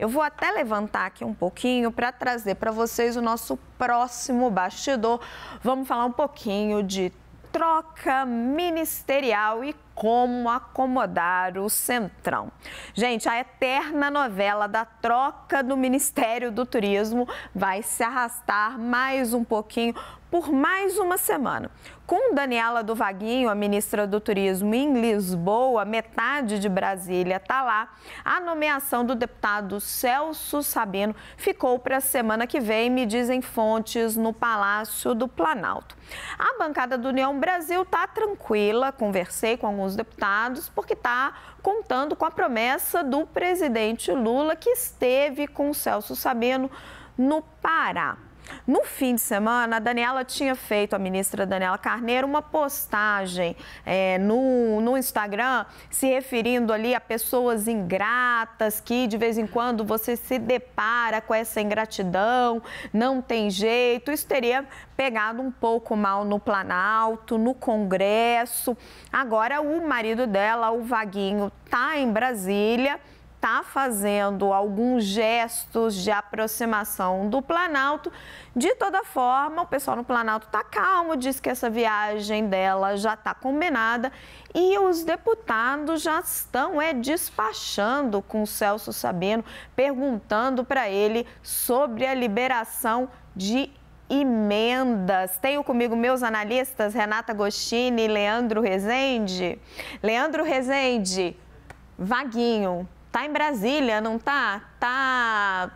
Eu vou até levantar aqui um pouquinho para trazer para vocês o nosso próximo bastidor. Vamos falar um pouquinho de troca ministerial e como acomodar o Centrão. Gente, a eterna novela da troca do Ministério do Turismo vai se arrastar mais um pouquinho por mais uma semana. Com Daniela do Vaguinho, a ministra do Turismo, em Lisboa, metade de Brasília está lá, a nomeação do deputado Celso Sabino ficou para a semana que vem, me dizem fontes no Palácio do Planalto. A bancada do União Brasil está tranquila, conversei com alguns deputados, porque está contando com a promessa do presidente Lula, que esteve com o Celso Sabino no Pará. No fim de semana, a ministra Daniela Carneiro, uma postagem no Instagram, se referindo ali a pessoas ingratas, que de vez em quando você se depara com essa ingratidão, não tem jeito. Isso teria pegado um pouco mal no Planalto, no Congresso. Agora, o marido dela, o Vaguinho, está em Brasília, está fazendo alguns gestos de aproximação do Planalto. De toda forma, o pessoal no Planalto está calmo, diz que essa viagem dela já está combinada e os deputados já estão despachando com o Celso Sabino, perguntando para ele sobre a liberação de emendas. Tenho comigo meus analistas, Renata Agostini e Leandro Rezende. Leandro Rezende, Vaguinho tá em Brasília, não tá? Tá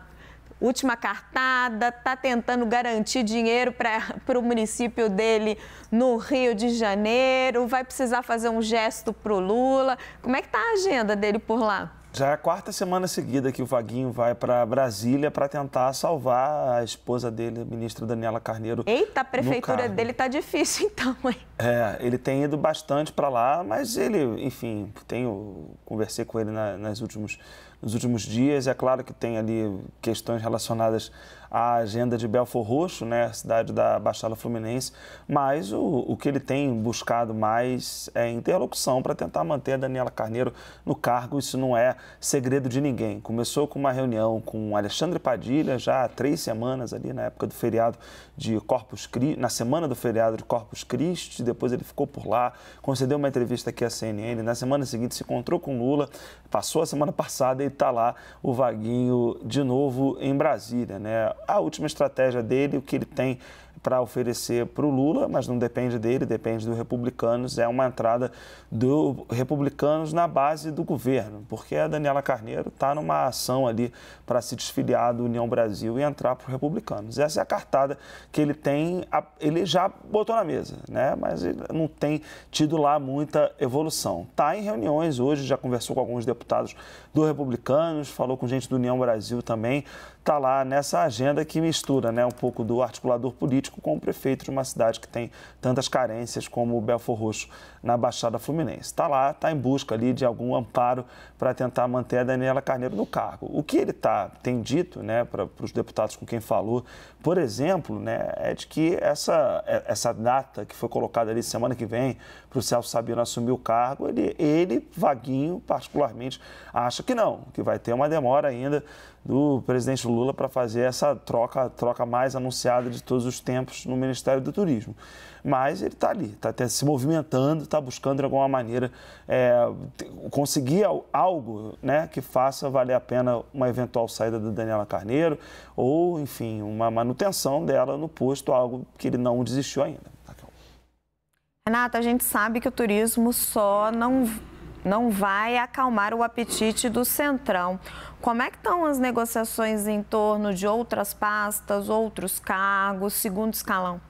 última cartada, tá tentando garantir dinheiro para o município dele no Rio de Janeiro, vai precisar fazer um gesto pro Lula. Como é que tá a agenda dele por lá? Já é a quarta semana seguida que o Vaguinho vai para Brasília para tentar salvar a esposa dele, a ministra Daniela Carneiro. Eita, a prefeitura dele tá difícil então, hein? Ele tem ido bastante para lá, mas ele, enfim, conversei com ele nos últimos dias. É claro que tem ali questões relacionadas à agenda de Belfor Roxo, né, cidade da Baixada Fluminense, mas o que ele tem buscado mais é interlocução para tentar manter a Daniela Carneiro no cargo. Isso não é segredo de ninguém. Começou com uma reunião com Alexandre Padilha já há 3 semanas ali na época do feriado de Corpus Christi, na semana do feriado de Corpus Christi. Depois ele ficou por lá, concedeu uma entrevista aqui à CNN. Na semana seguinte se encontrou com Lula, passou a semana passada e está lá o Vaguinho de novo em Brasília, né? A última estratégia dele, o que ele tem para oferecer para o Lula, mas não depende dele, depende dos Republicanos, é uma entrada dos Republicanos na base do governo, porque a Daniela Carneiro está numa ação ali para se desfiliar do União Brasil e entrar para os Republicanos. Essa é a cartada que ele tem, ele já botou na mesa, né? Mas ele não tem tido lá muita evolução. Está em reuniões hoje, já conversou com alguns deputados dos Republicanos, falou com gente do União Brasil também, está lá nessa agenda que mistura, né, um pouco do articulador político com o prefeito de uma cidade que tem tantas carências como o Belfor Roxo, na Baixada Fluminense. Está lá, está em busca ali de algum amparo para tentar manter a Daniela Carneiro no cargo. O que ele tem dito, né, para os deputados com quem falou, por exemplo, né, é de que essa data que foi colocada ali semana que vem para o Celso Sabino assumir o cargo, ele, Vaguinho, particularmente, acha que não, que vai ter uma demora ainda do presidente Lula para fazer essa troca mais anunciada de todos os tempos no Ministério do Turismo. Mas ele está ali, está se movimentando, está buscando de alguma maneira conseguir algo, né, que faça valer a pena uma eventual saída da Daniela Carneiro ou, enfim, uma manutenção dela no posto, algo que ele não desistiu ainda. Renata, a gente sabe que o turismo só não vai acalmar o apetite do Centrão. Como é que estão as negociações em torno de outras pastas, outros cargos, segundo escalão?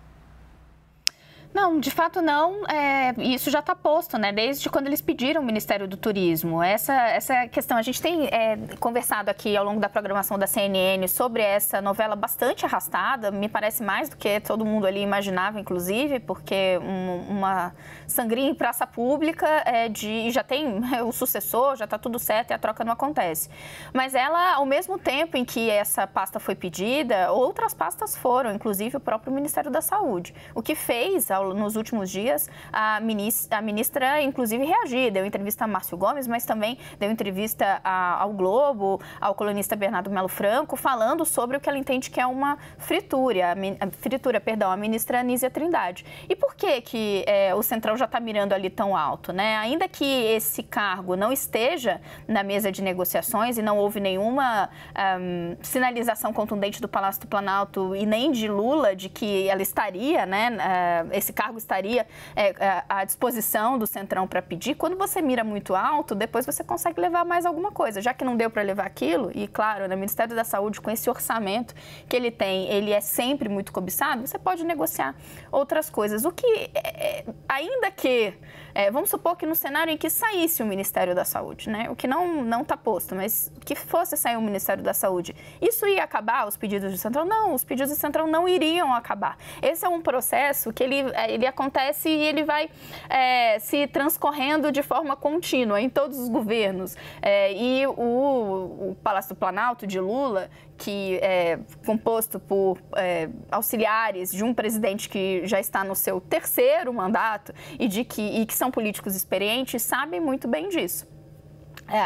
Não, de fato não. Isso já está posto, né? Desde quando eles pediram o Ministério do Turismo. Essa questão, a gente tem conversado aqui ao longo da programação da CNN sobre essa novela bastante arrastada, me parece mais do que todo mundo ali imaginava, inclusive, porque uma sangria em praça pública já tem o sucessor, já está tudo certo e a troca não acontece. Mas ela, ao mesmo tempo em que essa pasta foi pedida, outras pastas foram, inclusive o próprio Ministério da Saúde. O que fez nos últimos dias, a ministra, inclusive, reagiu, deu entrevista a Márcio Gomes, mas também deu entrevista ao Globo, ao colunista Bernardo Melo Franco, falando sobre o que ela entende que é uma fritura, a ministra Anísia Trindade. E por que o Centrão já está mirando ali tão alto, né? Ainda que esse cargo não esteja na mesa de negociações e não houve nenhuma sinalização contundente do Palácio do Planalto e nem de Lula de que ela estaria, né? Esse cargo estaria à disposição do Centrão para pedir. Quando você mira muito alto, depois você consegue levar mais alguma coisa. Já que não deu para levar aquilo, e claro, no Ministério da Saúde, com esse orçamento que ele tem, ele é sempre muito cobiçado, você pode negociar outras coisas. O que, ainda que, vamos supor que no cenário em que saísse o Ministério da Saúde, né? O que não está posto, mas que fosse sair o Ministério da Saúde, isso ia acabar os pedidos do Centrão? Não, os pedidos do Centrão não iriam acabar. Esse é um processo que ele acontece e ele vai se transcorrendo de forma contínua em todos os governos. E o Palácio do Planalto de Lula, que é composto por auxiliares de um presidente que já está no seu terceiro mandato e que são políticos experientes, sabem muito bem disso.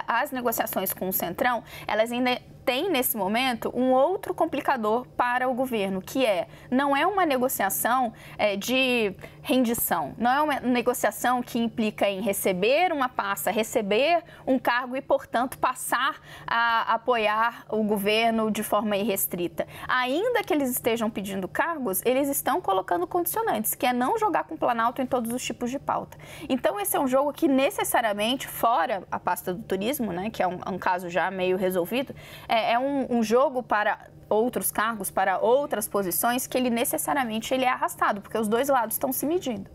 As negociações com o Centrão, elas ainda têm, nesse momento, um outro complicador para o governo, que não é uma negociação de rendição, não é uma negociação que implica em receber uma pasta, receber um cargo e, portanto, passar a apoiar o governo de forma irrestrita. Ainda que eles estejam pedindo cargos, eles estão colocando condicionantes, que é não jogar com o Planalto em todos os tipos de pauta. Então, esse é um jogo que necessariamente, fora a pasta do turismo, né, que é um caso já meio resolvido, é um jogo para outros cargos, para outras posições, que ele necessariamente é arrastado, porque os dois lados estão se medindo.